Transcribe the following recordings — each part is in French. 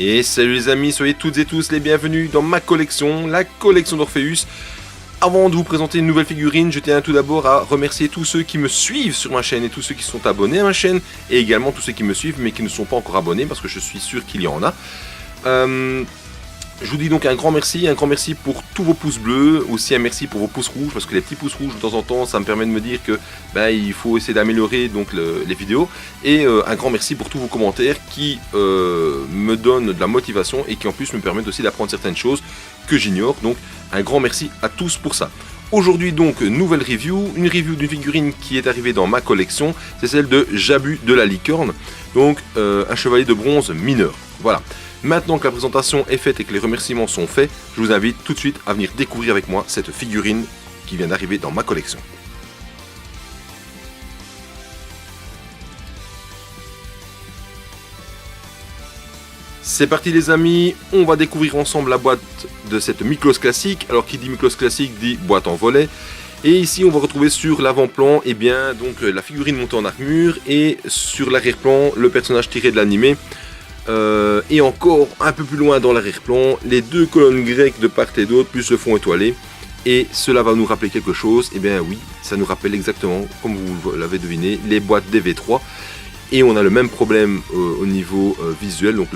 Et salut les amis, soyez toutes et tous les bienvenus dans ma collection, la collection d'Orpheus. Avant de vous présenter une nouvelle figurine, je tiens tout d'abord à remercier tous ceux qui me suivent sur ma chaîne et tous ceux qui sont abonnés à ma chaîne, et également tous ceux qui me suivent mais qui ne sont pas encore abonnés, parce que je suis sûr qu'il y en a. Je vous dis donc un grand merci pour tous vos pouces bleus, aussi un merci pour vos pouces rouges, parce que les petits pouces rouges de temps en temps ça me permet de me dire que il faut essayer d'améliorer donc les vidéos, et un grand merci pour tous vos commentaires qui me donnent de la motivation et qui en plus me permettent aussi d'apprendre certaines choses que j'ignore, donc un grand merci à tous pour ça. Aujourd'hui donc nouvelle review, une review d'une figurine qui est arrivée dans ma collection, c'est celle de Jabu de la Licorne, donc un chevalier de bronze mineur, voilà. Maintenant que la présentation est faite et que les remerciements sont faits, je vous invite tout de suite à venir découvrir avec moi cette figurine qui vient d'arriver dans ma collection. C'est parti les amis, on va découvrir ensemble la boîte de cette Miklos classique. Alors qui dit Miklos classique dit boîte en volet. Et ici on va retrouver sur l'avant-plan donc la figurine montée en armure, et sur l'arrière-plan le personnage tiré de l'animé. Et encore un peu plus loin dans l'arrière-plan, les deux colonnes grecques de part et d'autre, plus le fond étoilé. Et cela va nous rappeler quelque chose. Et bien oui, ça nous rappelle exactement, comme vous l'avez deviné, les boîtes DV3. Et on a le même problème au niveau visuel, donc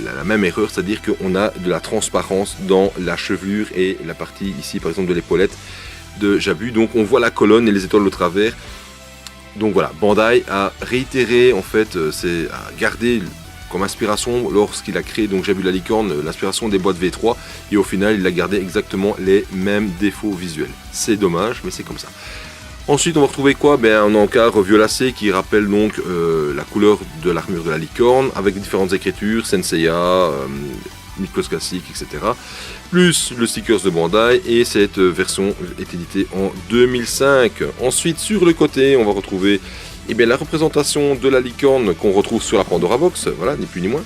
la même erreur, c'est-à-dire qu'on a de la transparence dans la chevelure et la partie ici par exemple de l'épaulette de Jabu. Donc on voit la colonne et les étoiles au travers. Donc voilà, Bandai a réitéré, en fait, a gardé comme inspiration lorsqu'il a créé donc Jabu la Licorne, l'inspiration des boîtes V3, et au final il a gardé exactement les mêmes défauts visuels. C'est dommage, mais c'est comme ça. Ensuite on va retrouver quoi? Un encart violacé qui rappelle donc la couleur de l'armure de la licorne, avec différentes écritures, Senseiya, Miklos classique, etc. Plus le stickers de Bandai, et cette version est éditée en 2005. Ensuite sur le côté on va retrouver la représentation de la licorne qu'on retrouve sur la Pandora Box, voilà, ni plus ni moins.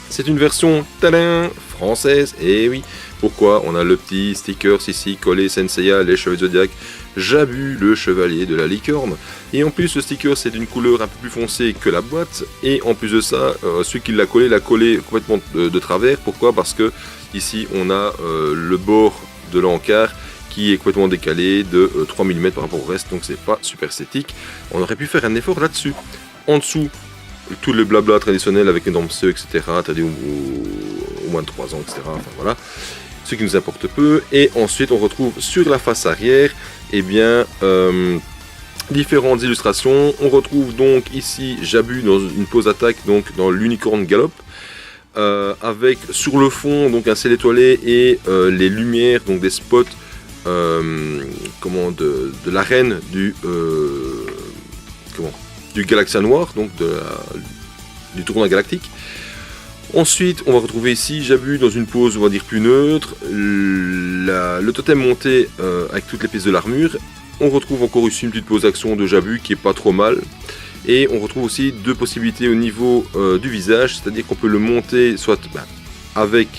C'est une version tadam, française, et oui, pourquoi? On a le petit sticker ici collé, Senseiya, les cheveux zodiaques, Jabu, le chevalier de la licorne. Et en plus, le sticker c'est d'une couleur un peu plus foncée que la boîte, et en plus de ça, celui qui l'a collé complètement de travers. Pourquoi? Parce que ici on a le bord de l'encart qui est complètement décalé de 3 mm par rapport au reste, donc c'est pas super esthétique. On aurait pu faire un effort là-dessus. En dessous, tout le blabla traditionnel avec une dempseux, etc., c'est-à-dire au moins de 3 ans, etc., enfin voilà, ce qui nous importe peu. Et ensuite on retrouve sur la face arrière, différentes illustrations. On retrouve donc ici Jabu dans une pose attaque, donc dans l'unicorne galop, avec sur le fond donc un ciel étoilé et les lumières, donc des spots de l'arène du Galaxia Noir, donc du tournoi galactique. Ensuite on va retrouver ici Jabu dans une pose on va dire plus neutre, le totem monté avec toutes les pièces de l'armure. On retrouve encore ici une petite pose d'action de Jabu qui est pas trop mal, et on retrouve aussi deux possibilités au niveau du visage, c'est-à-dire qu'on peut le monter soit avec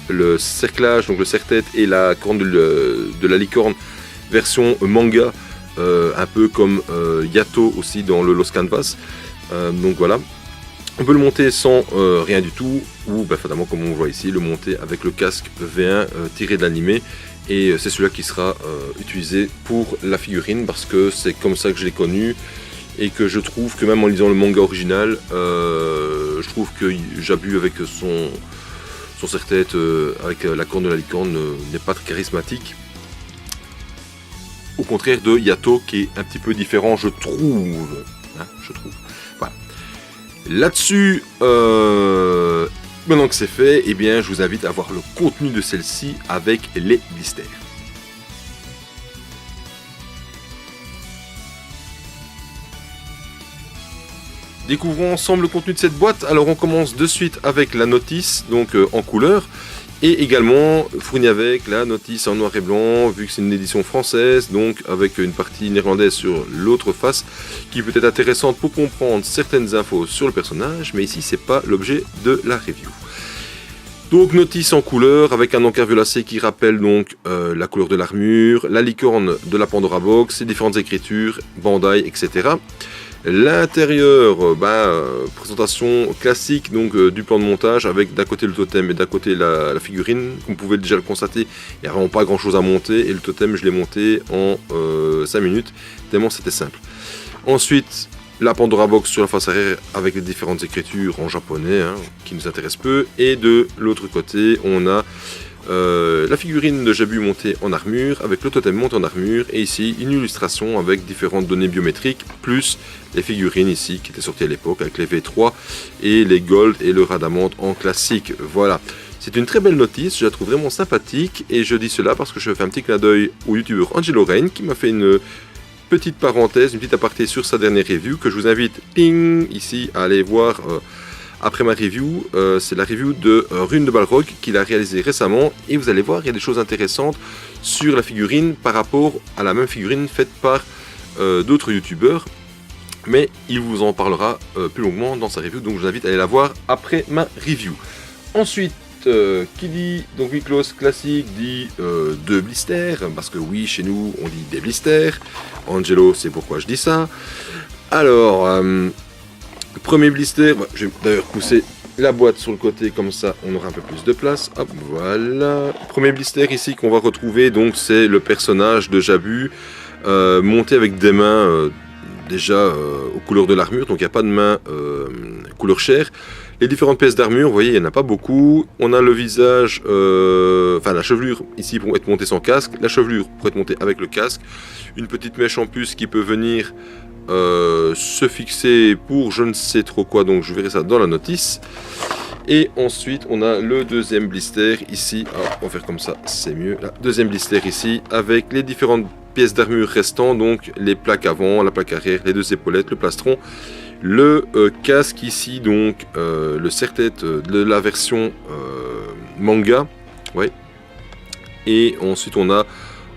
le cerclage, donc le serre-tête et la corne de la licorne version manga, un peu comme Yato aussi dans le Lost Canvas. Donc voilà, on peut le monter sans rien du tout, ou fatalement comme on voit ici, le monter avec le casque V1 tiré de l'animé, et c'est celui-là qui sera utilisé pour la figurine, parce que c'est comme ça que je l'ai connu, et que je trouve que même en lisant le manga original, je trouve que Jabu avec son serre-tête avec la corne de la licorne n'est pas très charismatique, au contraire de Yato qui est un petit peu différent, je trouve, voilà. Là-dessus, maintenant que c'est fait, je vous invite à voir le contenu de celle-ci avec les blisters. Découvrons ensemble le contenu de cette boîte. Alors on commence de suite avec la notice, donc en couleur, et également fourni avec la notice en noir et blanc, vu que c'est une édition française, donc avec une partie néerlandaise sur l'autre face, qui peut être intéressante pour comprendre certaines infos sur le personnage, mais ici c'est pas l'objet de la review. Donc notice en couleur avec un encart violacé qui rappelle donc la couleur de l'armure, la licorne de la Pandora Box, les différentes écritures, Bandai, etc. L'intérieur, présentation classique donc du plan de montage avec d'un côté le totem et d'un côté la figurine. Comme vous pouvez déjà le constater, il n'y a vraiment pas grand chose à monter et le totem je l'ai monté en 5 minutes, tellement c'était simple. Ensuite, la Pandora Box sur la face arrière avec les différentes écritures en japonais qui nous intéressent peu. Et de l'autre côté, on a la figurine de Jabu montée en armure avec le totem monté en armure. Et ici, une illustration avec différentes données biométriques plus les figurines ici qui étaient sorties à l'époque avec les V3 et les Gold et le Radamante en classique. Voilà. C'est une très belle notice, je la trouve vraiment sympathique. Et je dis cela parce que je fais un petit clin d'œil au youtubeur Angelo Rain qui m'a fait une petite parenthèse, une petite aparté sur sa dernière review que je vous invite ici à aller voir après ma review. C'est la review de Rune de Balrog qu'il a réalisé récemment et vous allez voir, il y a des choses intéressantes sur la figurine par rapport à la même figurine faite par d'autres youtubeurs, mais il vous en parlera plus longuement dans sa review, donc je vous invite à aller la voir après ma review. Ensuite, qui dit donc Miklos classique dit 2 blisters, parce que oui, chez nous on dit des blisters. Angelo, c'est pourquoi je dis ça. Alors, premier blister, je vais d'ailleurs pousser la boîte sur le côté, comme ça on aura un peu plus de place. Hop, voilà. Premier blister ici qu'on va retrouver, donc c'est le personnage de Jabu, monté avec des mains déjà aux couleurs de l'armure, donc il n'y a pas de main couleur chair. Les différentes pièces d'armure, vous voyez, il n'y en a pas beaucoup. On a le visage, la chevelure ici pour être montée sans casque, la chevelure pour être montée avec le casque, une petite mèche en puce qui peut venir se fixer pour je ne sais trop quoi, donc je verrai ça dans la notice. Et ensuite, on a le deuxième blister ici. Alors, on va faire comme ça, c'est mieux. La deuxième blister ici avec les différentes pièces d'armure restantes, donc les plaques avant, la plaque arrière, les 2 épaulettes, le plastron. Le casque ici, donc le serre-tête de la version manga, ouais. Et ensuite on a,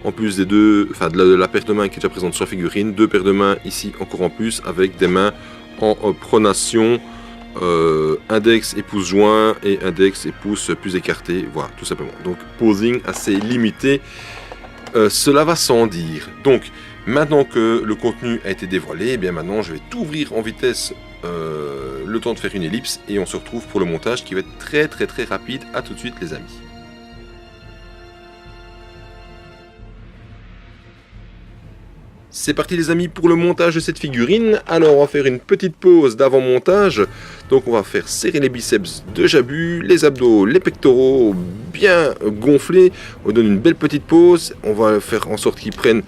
en plus des deux, de la paire de mains qui est déjà présente sur la figurine, 2 paires de mains ici encore en plus avec des mains en pronation, index et pouce joint et index et pouce plus écarté, voilà tout simplement. Donc posing assez limité, cela va sans dire. Donc maintenant que le contenu a été dévoilé, et bien maintenant je vais tout ouvrir en vitesse, le temps de faire une ellipse, et on se retrouve pour le montage qui va être très très très rapide. A tout de suite les amis. C'est parti les amis pour le montage de cette figurine. Alors on va faire une petite pause d'avant-montage. Donc on va faire serrer les biceps de Jabu, les abdos, les pectoraux bien gonflés. On donne une belle petite pause. On va faire en sorte qu'ils prennent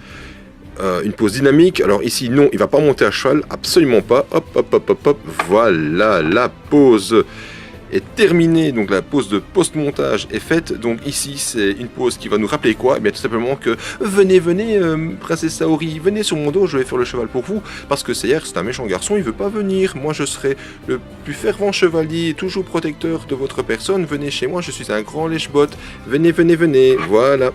une pose dynamique. Alors ici non, il va pas monter à cheval, absolument pas. Hop hop hop hop hop, voilà, la pose est terminée, donc la pose de post-montage est faite. Donc ici c'est une pose qui va nous rappeler quoi? Eh bien tout simplement que venez princesse Saori, venez sur mon dos, je vais faire le cheval pour vous, parce que c'est un méchant garçon, il veut pas venir. Moi je serai le plus fervent chevalier, toujours protecteur de votre personne. Venez chez moi, je suis un grand lèche-bot, venez, voilà.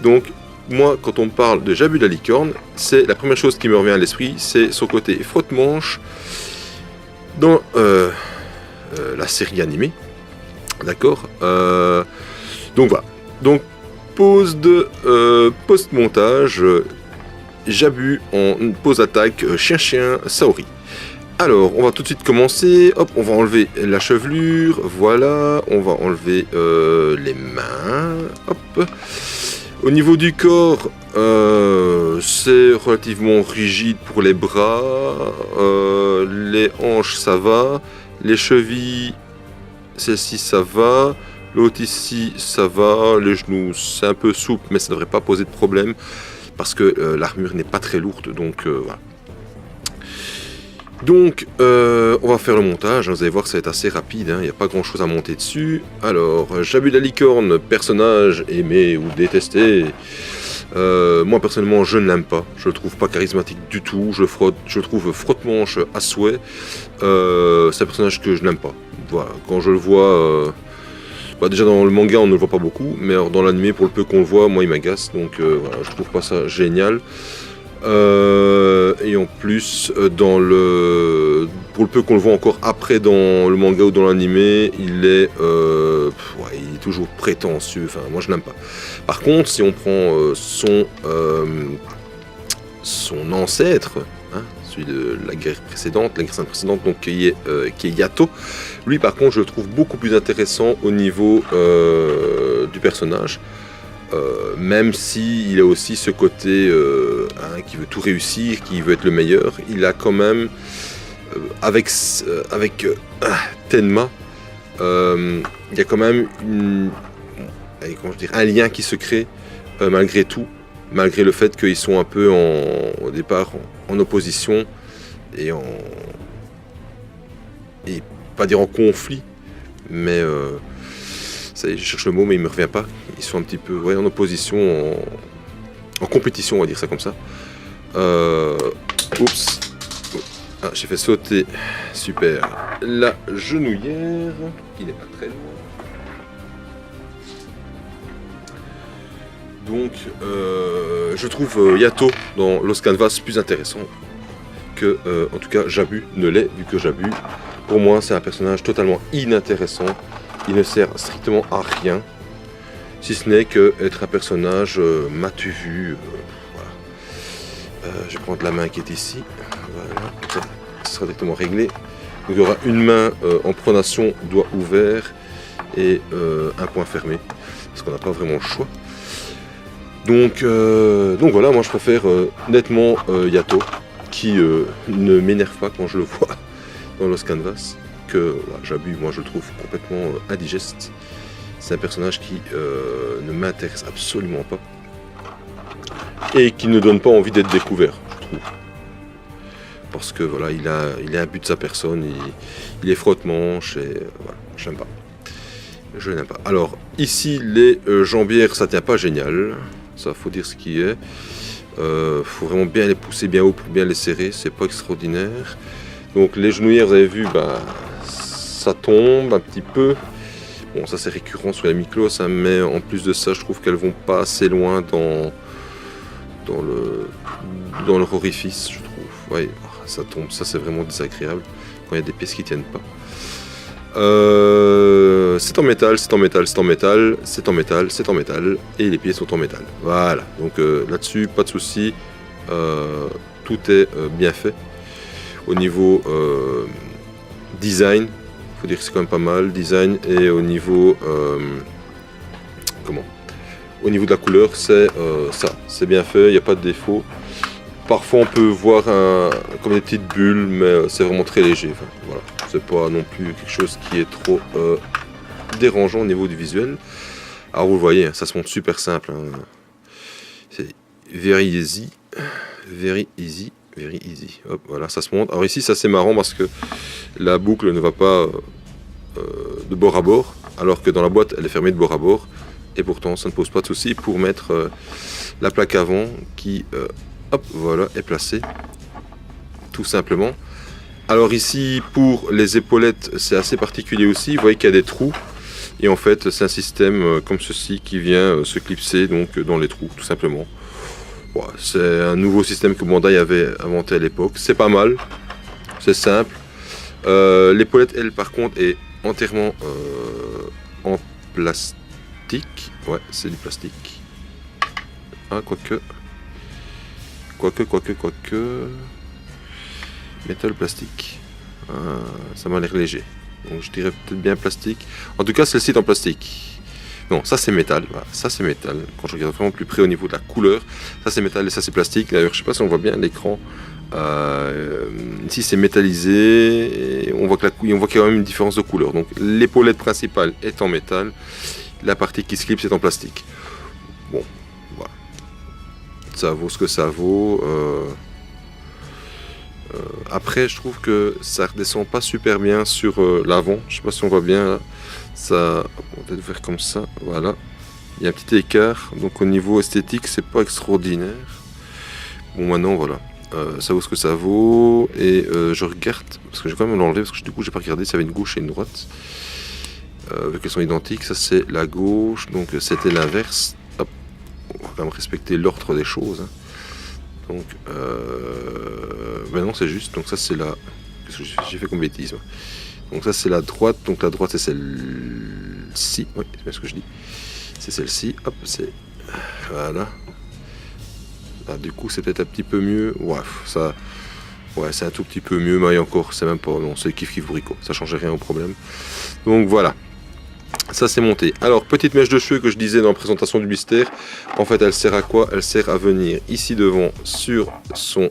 Donc moi, quand on parle de Jabu la licorne, c'est la première chose qui me revient à l'esprit, c'est son côté frotte-manche dans la série animée, d'accord. Donc voilà. Donc pause de post-montage, Jabu en pause attaque chien Saori. Alors, on va tout de suite commencer. Hop, on va enlever la chevelure, voilà. On va enlever les mains. Hop. Au niveau du corps, c'est relativement rigide pour les bras, les hanches ça va, les chevilles, celle-ci ça va, l'autre ici ça va, les genoux c'est un peu souple mais ça ne devrait pas poser de problème parce que l'armure n'est pas très lourde, donc voilà. Donc on va faire le montage, vous allez voir que ça va être assez rapide, il n'y a pas grand chose à monter dessus. Alors, Jabu la licorne, personnage aimé ou détesté, moi personnellement je ne l'aime pas, je le trouve pas charismatique du tout, je le trouve frotte-manche à souhait, c'est un personnage que je n'aime pas. Voilà, quand je le vois, déjà dans le manga on ne le voit pas beaucoup, mais alors dans l'anime pour le peu qu'on le voit, moi il m'agace, donc voilà, je trouve pas ça génial. Et en plus, pour le peu qu'on le voit encore après dans le manga ou dans l'anime, il est toujours prétentieux. Enfin, moi je l'aime pas. Par contre, si on prend son ancêtre, celui de la guerre précédente, la guerre sainte précédente, donc qui est Yato. Lui par contre je le trouve beaucoup plus intéressant au niveau du personnage, même s'il a aussi ce côté qui veut tout réussir, qui veut être le meilleur. Il a quand même, avec Tenma, il y a quand même un lien qui se crée malgré tout, malgré le fait qu'ils sont un peu au départ en opposition et pas dire en conflit, mais ça y est, je cherche le mot mais il me revient pas. Ils sont un petit peu en opposition, en compétition, on va dire ça comme ça. Oups, j'ai fait sauter, super, la genouillère qui n'est pas très loin. Donc je trouve Yato dans Lost Canvas plus intéressant que en tout cas Jabu ne l'est, vu que Jabu pour moi c'est un personnage totalement inintéressant. Il ne sert strictement à rien, si ce n'est qu'être un personnage m'as-tu vu, voilà. Je vais prendre la main qui est ici, voilà, ça sera directement réglé. Donc il y aura une main en pronation, doigt ouvert et un point fermé, parce qu'on n'a pas vraiment le choix. Donc voilà, moi je préfère nettement Yato, qui ne m'énerve pas quand je le vois dans Lost Canvas, que Jabu, moi je le trouve complètement indigeste. C'est un personnage qui ne m'intéresse absolument pas et qui ne donne pas envie d'être découvert, je trouve. Parce que voilà, il a un but de sa personne, il est frotte-manche et voilà, je n'aime pas. Je n'aime pas. Alors ici les jambières, ça tient pas génial. Ça, faut dire ce qui est. Faut vraiment bien les pousser bien haut pour bien les serrer. C'est pas extraordinaire. Donc les genouillères, vous avez vu, ça tombe un petit peu. Bon, ça c'est récurrent sur les Miklos, hein, mais en plus de ça, je trouve qu'elles vont pas assez loin dans leur orifice, je trouve. Ouais, ça tombe. Ça c'est vraiment désagréable quand il y a des pièces qui tiennent pas. C'est en métal, c'est en métal, c'est en métal, c'est en métal, c'est en métal, et les pieds sont en métal. Voilà, donc là-dessus, pas de souci, tout est bien fait. Au niveau design, faut dire que c'est quand même pas mal, design, et au niveau au niveau de la couleur, c'est ça, c'est bien fait, il n'y a pas de défaut. Parfois on peut voir comme des petites bulles, mais c'est vraiment très léger. Enfin, voilà. C'est pas non plus quelque chose qui est trop dérangeant au niveau du visuel. Alors vous le voyez, ça se montre super simple. Hein. C'est very easy, very easy, very easy. Hop, voilà, ça se monte. Alors ici, ça c'est marrant parce que la boucle ne va pas de bord à bord, alors que dans la boîte, elle est fermée de bord à bord. Et pourtant, ça ne pose pas de souci pour mettre la plaque avant qui hop, voilà, est placée, tout simplement. Alors ici, pour les épaulettes, c'est assez particulier aussi. Vous voyez qu'il y a des trous. Et en fait, c'est un système comme ceci qui vient se clipser donc, dans les trous, tout simplement. Bon, c'est un nouveau système que Bandai avait inventé à l'époque. C'est pas mal. C'est simple. L'épaulette, elle, par contre, est entièrement en plastique. Ouais, c'est du plastique. Ah, quoique... Métal plastique. Ça m'a l'air léger. Donc je dirais peut-être bien plastique. En tout cas, celle-ci est en plastique. Non, ça c'est métal. Voilà, ça c'est métal. Quand je regarde vraiment plus près au niveau de la couleur, ça c'est métal et ça c'est plastique. D'ailleurs, je sais pas si on voit bien l'écran. Ici c'est métallisé. Et on voit qu'il y a quand même une différence de couleur. Donc l'épaulette principale est en métal. La partie qui se clipse est en plastique. Bon, voilà. Ça vaut ce que ça vaut. Après, je trouve que ça redescend pas super bien sur l'avant. Je sais pas si on voit bien là. Ça, on va peut-être faire comme ça. Voilà. Il y a un petit écart. Donc au niveau esthétique, c'est pas extraordinaire. Bon, maintenant voilà. Ça vaut ce que ça vaut. Et je regarde parce que je vais quand même l'enlever parce que du coup, j'ai pas regardé s'il y avait une gauche et une droite. Vu qu'elles sont identiques, ça c'est la gauche. Donc c'était l'inverse. Hop. On va quand même respecter l'ordre des choses. Hein. Donc, non, c'est juste. Donc ça c'est la. Qu'est-ce que j'ai fait comme bêtise. Donc ça c'est la droite. Donc la droite c'est celle-ci. Oui, c'est bien ce que je dis. C'est celle-ci. Hop, c'est voilà. Là, du coup c'est peut-être un petit peu mieux. Ouais, ça. Ouais, c'est un tout petit peu mieux, mais encore, c'est même pas, non, c'est kiff kiff bourricot, ça change rien au problème. Donc voilà, ça c'est monté. Alors, petite mèche de cheveux que je disais dans la présentation du mystère, en fait, elle sert à quoi? Elle sert à venir ici devant sur son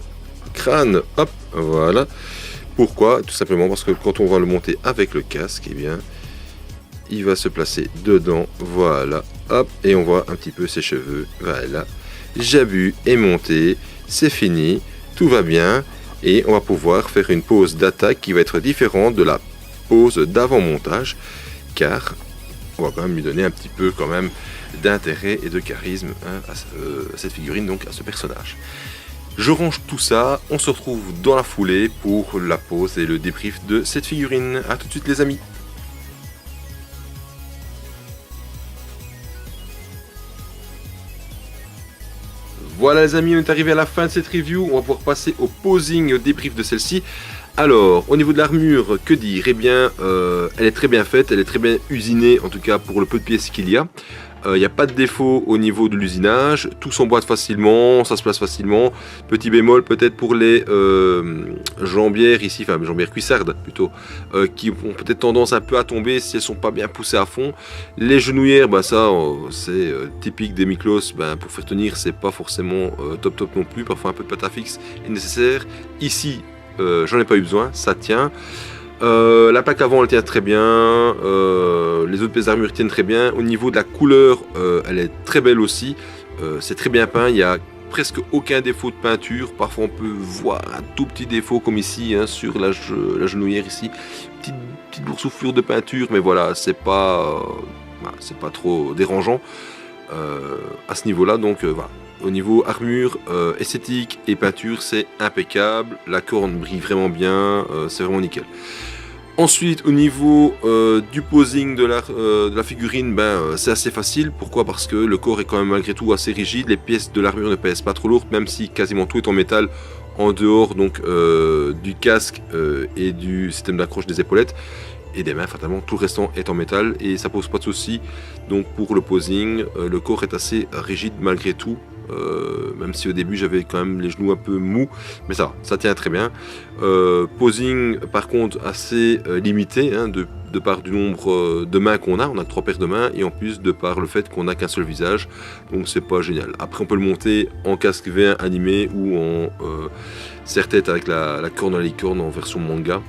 crâne, hop, voilà. Pourquoi? Tout simplement parce que quand on va le monter avec le casque, eh bien, il va se placer dedans, voilà, hop, et on voit un petit peu ses cheveux, voilà. Jabu est monté, c'est fini, tout va bien, et on va pouvoir faire une pose d'attaque qui va être différente de la pose d'avant-montage, car on va quand même lui donner un petit peu quand même d'intérêt et de charisme hein, à cette figurine, donc à ce personnage. Je range tout ça, on se retrouve dans la foulée pour la pose et le débrief de cette figurine. A tout de suite les amis. Voilà les amis, on est arrivé à la fin de cette review, on va pouvoir passer au posing, au débrief de celle-ci. Alors, au niveau de l'armure, que dire? Eh bien, elle est très bien faite, elle est très bien usinée, en tout cas pour le peu de pièces qu'il y a. Il n'y a pas de défaut au niveau de l'usinage, tout s'emboîte facilement, ça se place facilement. Petit bémol peut-être pour les jambières ici, enfin jambières cuissardes plutôt, qui ont peut-être tendance un peu à tomber si elles ne sont pas bien poussées à fond. Les genouillères, bah ça c'est typique des Miklos, bah, pour faire tenir c'est pas forcément top non plus, parfois un peu de patafix est nécessaire. Ici, j'en ai pas eu besoin, ça tient. La plaque avant elle tient très bien, les autres pièces d'armure tiennent très bien. Au niveau de la couleur, elle est très belle aussi, c'est très bien peint, il n'y a presque aucun défaut de peinture. Parfois on peut voir un tout petit défaut comme ici hein, sur la genouillère ici, petite boursouflure de peinture, mais voilà, c'est pas trop dérangeant à ce niveau là, donc voilà. Au niveau armure, esthétique et peinture, c'est impeccable. La corne brille vraiment bien, c'est vraiment nickel. Ensuite, au niveau du posing de la figurine, c'est assez facile. Pourquoi? Parce que le corps est quand même malgré tout assez rigide. Les pièces de l'armure ne pèsent pas trop lourdes, même si quasiment tout est en métal, en dehors donc du casque et du système d'accroche des épaulettes. Et des mains, fatalement, tout le restant est en métal et ça pose pas de soucis. Donc pour le posing, le corps est assez rigide malgré tout. Même si au début j'avais quand même les genoux un peu mous, mais ça tient très bien. Posing par contre assez limité hein, de par du nombre de mains qu'on a. On a 3 paires de mains et en plus de par le fait qu'on n'a qu'un seul visage, donc c'est pas génial. Après on peut le monter en casque V1 animé ou en serre-tête avec la corne à la licorne en version manga.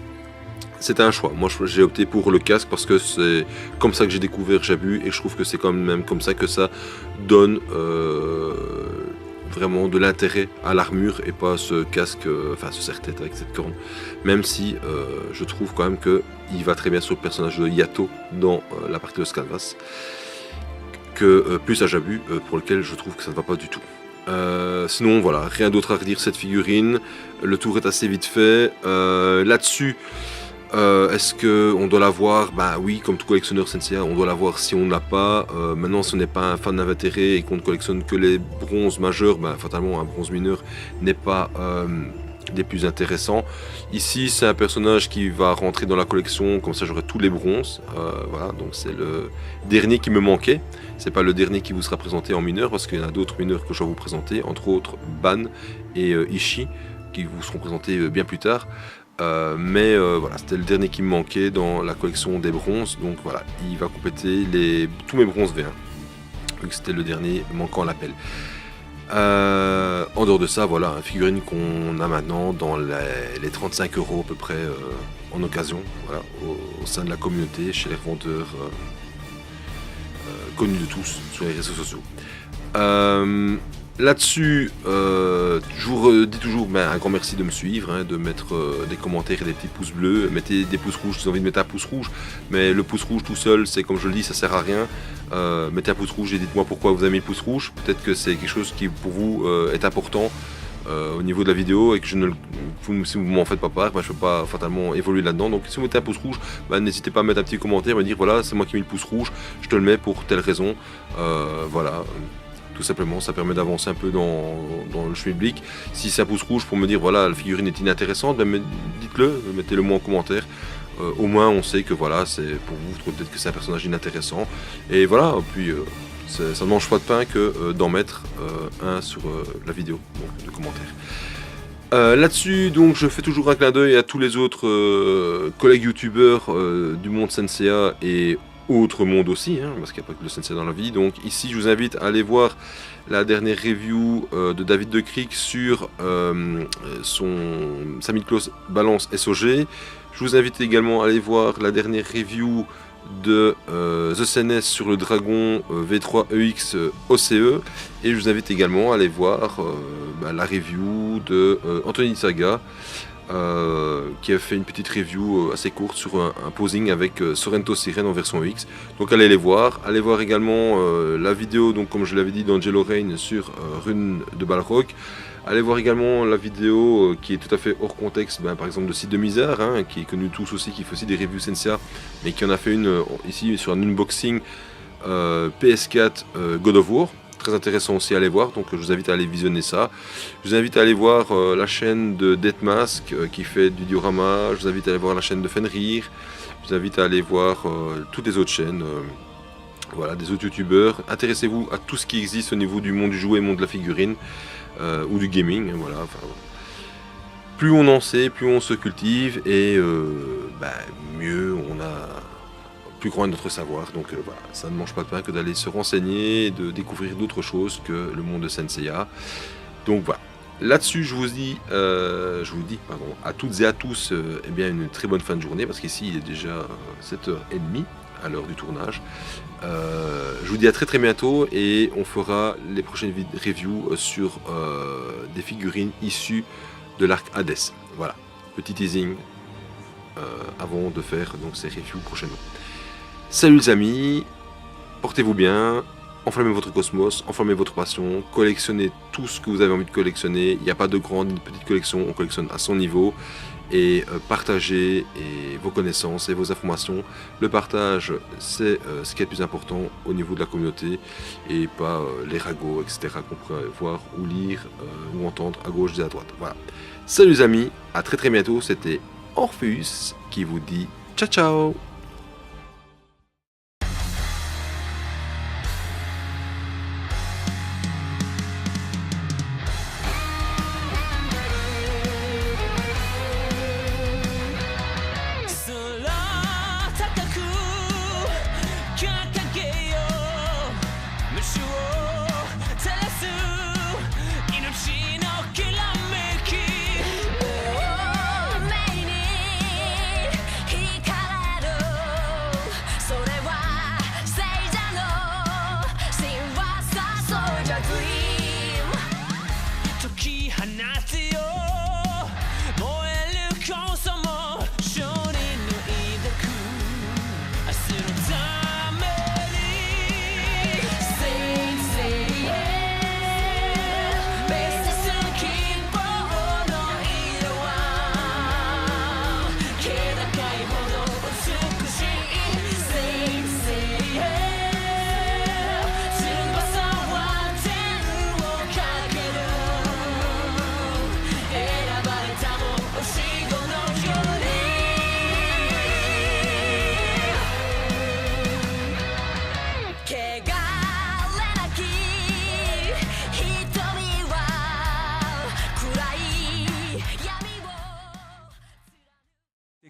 C'était un choix. Moi, j'ai opté pour le casque parce que c'est comme ça que j'ai découvert Jabu et je trouve que c'est quand même comme ça que ça donne vraiment de l'intérêt à l'armure et pas ce casque, enfin ce serre-tête avec cette corne. Même si je trouve quand même qu'il va très bien sur le personnage de Yato dans la partie de Canvas que plus à Jabu pour lequel je trouve que ça ne va pas du tout. Sinon voilà, rien d'autre à redire cette figurine. Le tour est assez vite fait. Là-dessus. Est-ce qu'on doit l'avoir? Bah oui, comme tout collectionneur SNCA, on doit l'avoir si on ne l'a pas. Maintenant, si on n'est pas un fan d'invétéré et qu'on ne collectionne que les bronzes majeurs, bah, fatalement un bronze mineur n'est pas des plus intéressants. Ici, c'est un personnage qui va rentrer dans la collection, comme ça j'aurai tous les bronzes. Voilà, donc c'est le dernier qui me manquait. C'est pas le dernier qui vous sera présenté en mineur, parce qu'il y en a d'autres mineurs que je vais vous présenter, entre autres Ban et Ishii, qui vous seront présentés bien plus tard. Mais voilà, c'était le dernier qui me manquait dans la collection des bronzes, donc voilà, il va compléter tous mes bronzes V1, vu que c'était le dernier manquant à l'appel. En dehors de ça, voilà, une figurine qu'on a maintenant dans les 35 € à peu près en occasion, voilà, au sein de la communauté, chez les revendeurs connus de tous sur les réseaux sociaux. Là-dessus, je vous dis toujours un grand merci de me suivre, hein, de mettre des commentaires et des petits pouces bleus. Mettez des pouces rouges si vous avez envie de mettre un pouce rouge, mais le pouce rouge tout seul, c'est comme je le dis, ça sert à rien. Mettez un pouce rouge et dites-moi pourquoi vous avez mis le pouce rouge. Peut-être que c'est quelque chose qui pour vous est important au niveau de la vidéo et que si vous m'en faites pas part, je ne peux pas fatalement évoluer là-dedans. Donc si vous mettez un pouce rouge, n'hésitez pas à mettre un petit commentaire, me dire voilà, c'est moi qui ai mis le pouce rouge, je te le mets pour telle raison. Voilà. Tout simplement, ça permet d'avancer un peu dans le schmilblick. Si c'est un pouce rouge pour me dire voilà, la figurine est inintéressante, dites-le, mettez-le moi en commentaire. Au moins on sait que voilà, c'est pour vous, peut-être que c'est un personnage inintéressant. Et voilà, puis ça ne mange pas de pain que d'en mettre un sur la vidéo, donc de commentaires. Là-dessus, donc, je fais toujours un clin d'œil à tous les autres collègues youtubeurs du monde Senseiya et autres mondes aussi, hein, parce qu'il n'y a pas que le Senseiya dans la vie. Donc ici, je vous invite à aller voir la dernière review de David De Crick sur sa Miklos Balance SOG. Je vous invite également à aller voir la dernière review de The CNS sur le Dragon V3 EX OCE, et je vous invite également à aller voir la review de Anthony Saga qui a fait une petite review assez courte sur un posing avec Sorrento Siren en version X. Donc allez les voir. Allez voir également la vidéo, donc comme je l'avais dit, d'Angelo Rain sur Rune de Balrog. Allez voir également la vidéo qui est tout à fait hors contexte, par exemple de Site de Misère, hein, qui est connu tous aussi, qui fait aussi des reviews Senseiya, mais qui en a fait une ici sur un unboxing PS4 God of War. Très intéressant aussi à aller voir, donc je vous invite à aller visionner ça. Je vous invite à aller voir la chaîne de Deathmask qui fait du diorama. Je vous invite à aller voir la chaîne de Fenrir. Je vous invite à aller voir toutes les autres chaînes. Voilà, des autres youtubeurs. Intéressez-vous à tout ce qui existe au niveau du monde du jouet, monde de la figurine. Ou du gaming, voilà. Enfin, plus on en sait, plus on se cultive, et mieux on a, plus grand est notre savoir. Donc voilà, ça ne mange pas de pain que d'aller se renseigner et de découvrir d'autres choses que le monde de Senseiya. Donc voilà, là-dessus je vous dis à toutes et à tous une très bonne fin de journée, parce qu'ici il est déjà 7h30 à l'heure du tournage. Je vous dis à très très bientôt, et on fera les prochaines reviews sur des figurines issues de l'arc Hades. Voilà, petit teasing avant de faire donc ces reviews prochainement. Salut les amis, portez-vous bien, enflammez votre cosmos, enflammez votre passion, collectionnez tout ce que vous avez envie de collectionner. Il n'y a pas de grande ni de petite collection, on collectionne à son niveau. Et partagez vos connaissances et vos informations. Le partage, c'est ce qui est le plus important au niveau de la communauté, et pas les ragots, etc. qu'on pourrait voir ou lire ou entendre à gauche et à droite. Voilà. Salut les amis, à très très bientôt. C'était Orpheus qui vous dit ciao ciao.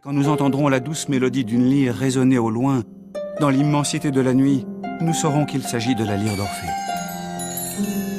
Quand nous entendrons la douce mélodie d'une lyre résonner au loin, dans l'immensité de la nuit, nous saurons qu'il s'agit de la lyre d'Orphée.